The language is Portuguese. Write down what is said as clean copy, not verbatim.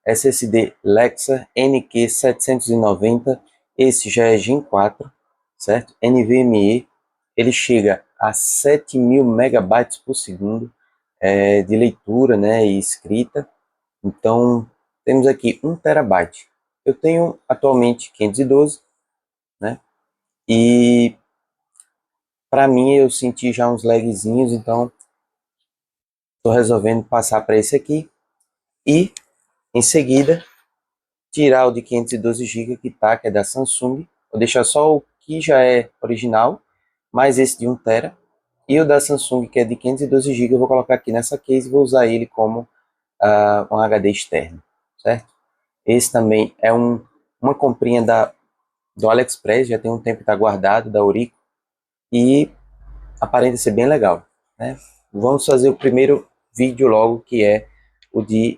SSD Lexar NQ790, esse já é Gen 4, certo? NVMe, ele chega a 7.000 megabytes por segundo de leitura, né, e escrita. Então, temos aqui 1 terabyte. Eu tenho atualmente 512, né, e para mim eu senti já uns lagzinhos, então estou resolvendo passar para esse aqui e em seguida tirar o de 512 GB que é da Samsung. Vou deixar só o que já é original, mais esse de 1 tera, e o da Samsung que é de 512 GB eu vou colocar aqui nessa case e vou usar ele como um HD externo, certo? Esse também é uma comprinha do AliExpress, já tem um tempo que está guardado, da Orico, e aparenta ser bem legal, né? Vamos fazer o primeiro vídeo logo, que é o de